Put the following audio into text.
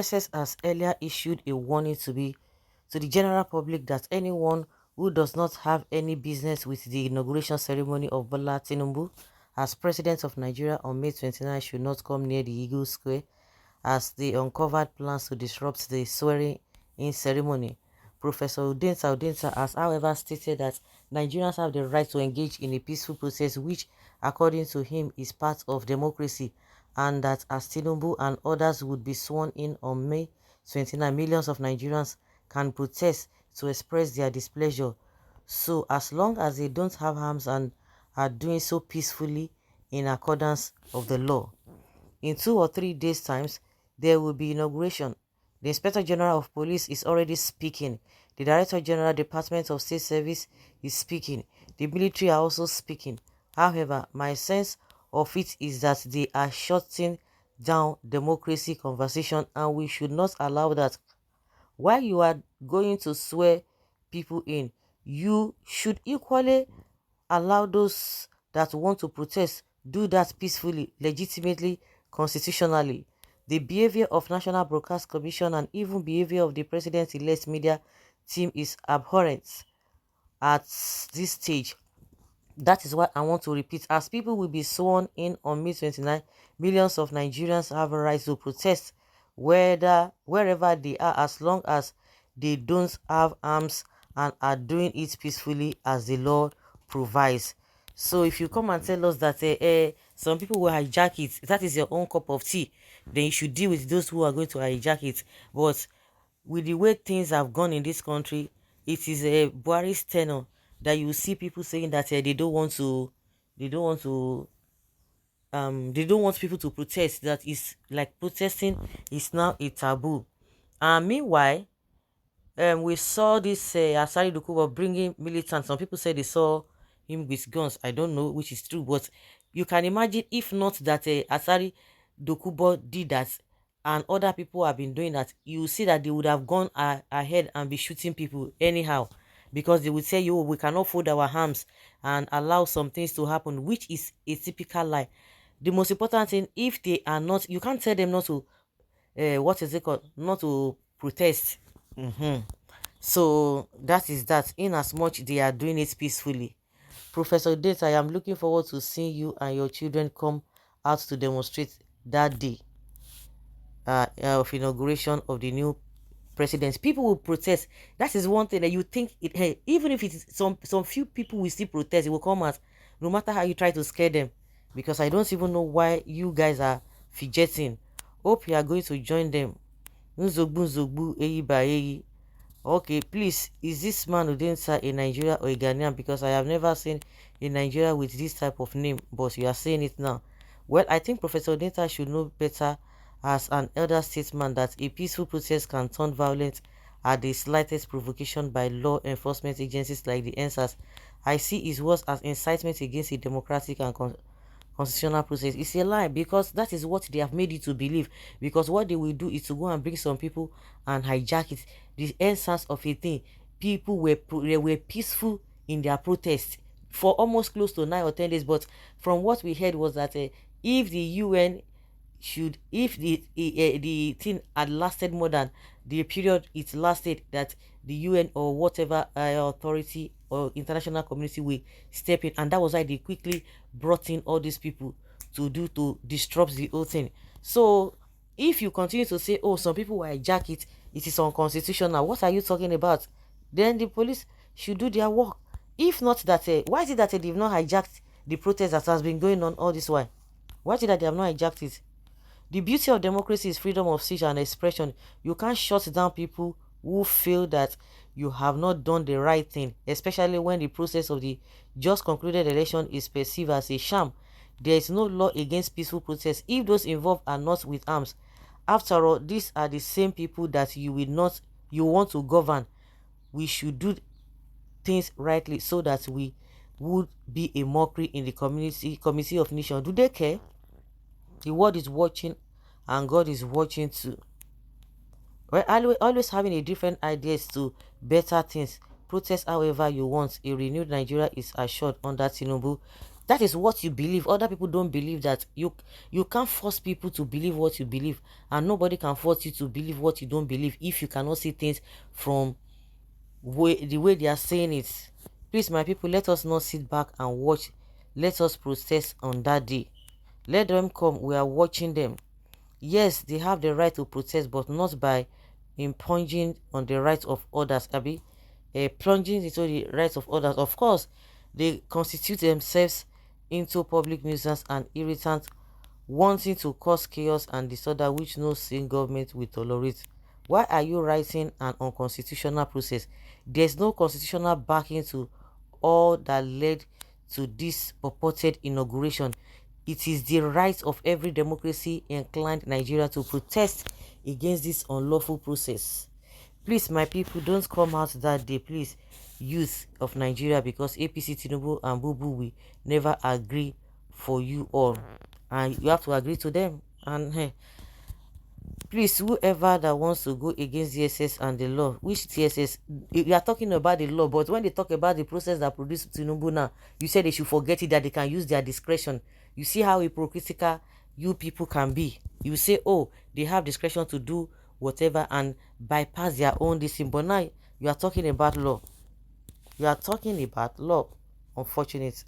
DSS has earlier issued a warning to the general public that anyone who does not have any business with the inauguration ceremony of Bola Tinubu as President of Nigeria on May 29 should not come near the Eagle Square as they uncovered plans to disrupt the swearing-in ceremony. Professor Udensa has, however, stated that Nigerians have the right to engage in a peaceful process which, according to him, is part of democracy, and that as Tinubu and others would be sworn in on May 29, millions of Nigerians can protest to express their displeasure. So as long as they don't have arms and are doing so peacefully in accordance of the law. In 2 or 3 days' times, there will be inauguration. The Inspector General of Police is already speaking. The Director General Department of State Service is speaking. The military are also speaking. However, my sense of it is that they are shutting down democracy conversation, and we should not allow that. While you are going to swear people in, you should equally allow those that want to protest do that peacefully, legitimately, constitutionally. The behavior of National Broadcast Commission and even behavior of the president-elect media team is abhorrent at this stage. That is what I want to repeat. As people will be sworn in on May 29, millions of Nigerians have a right to protest wherever they are, as long as they don't have arms and are doing it peacefully as the law provides. So if you come and tell us that some people will hijack it, that is your own cup of tea, then you should deal with those who are going to hijack it. But with the way things have gone in this country, it is a Buhari's tenor that you see people saying that they don't want to they don't want people to protest. That is like protesting is now a taboo. And meanwhile, we saw this Asari Dokubo bringing militants. Some people say they saw him with guns. I don't know which is true, but you can imagine if not that Asari Dokubo did that and other people have been doing that, you see that they would have gone ahead and be shooting people anyhow, because they would say, "You, we cannot fold our arms and allow some things to happen," which is a typical lie. The most important thing, if they are not, you can't tell them not to, what is it called, not to protest. So that is that, in as much they are doing it peacefully. Professor Date, I am looking forward to seeing you and your children come out to demonstrate that day of inauguration of the new president. People will protest. That is one thing that you think it, hey, even if it's some few people will still protest, it will come out no matter how you try to scare them, because I don't even know why you guys are fidgeting. Hope you are going to join them. Nzogbu Nzogbu Eyi ba Eyi. Okay, please, is this man Udensa a Nigeria or a Ghanaian? Because I have never seen a Nigeria with this type of name, but you are saying it now. Well, I think Professor Udensa should know better as an elder statesman that a peaceful protest can turn violent at the slightest provocation by law enforcement agencies like the NSAS. I see his words as incitement against a democratic and constitutional process. It's a lie, because that is what they have made you to believe, because what they will do is to go and bring some people and hijack it. The essence of a thing, people were peaceful in their protest for almost close to 9 or 10 days, but from what we heard was that if the UN should, if the thing had lasted more than the period it lasted, that the UN or whatever authority or international community will step in, and that was why they quickly brought in all these people to disrupt the whole thing. So if you continue to say, oh, some people will hijack it, it is unconstitutional, what are you talking about? Then the police should do their work. If not that, why is it that they've not hijacked the protest that has been going on all this while? Why is it that they have not hijacked it? The beauty of democracy is freedom of speech and expression. You can't shut down people who feel that you have not done the right thing, especially when the process of the just concluded election is perceived as a sham. There is no law against peaceful protests if those involved are not with arms. After all, these are the same people that you want to govern. We should do things rightly so that we would be a mockery in the community of nations. Do they care? The world is watching and God is watching too. We're always having a different ideas to better things. Protest however you want. A renewed Nigeria is assured under Tinubu. That is what you believe. Other people don't believe that. You can't force people to believe what you believe, and nobody can force you to believe what you don't believe if you cannot see things from the way they are saying it. Please, my people, let us not sit back and watch. Let us protest on that day. Let them come. We are watching them. Yes, they have the right to protest, but not by impinging on the rights of others. Abi, plunging into the rights of others. Of course, they constitute themselves into public nuisance and irritant, wanting to cause chaos and disorder which no sane government will tolerate. Why are you writing an unconstitutional process? There's no constitutional backing to all that led to this purported inauguration. It is the right of every democracy inclined Nigeria to protest against this unlawful process. Please, my people, don't come out that day, please, youth of Nigeria, because APC, Tinubu, and Bubu will never agree for you all. And you have to agree to them. And please, whoever that wants to go against DSS and the law, which TSS, you are talking about the law, but when they talk about the process that produced Tinubu now, you said they should forget it, that they can use their discretion. You see how hypocritical you people can be. You say, oh, they have discretion to do whatever and bypass their own decision. But now you are talking about law. You are talking about law. Unfortunate.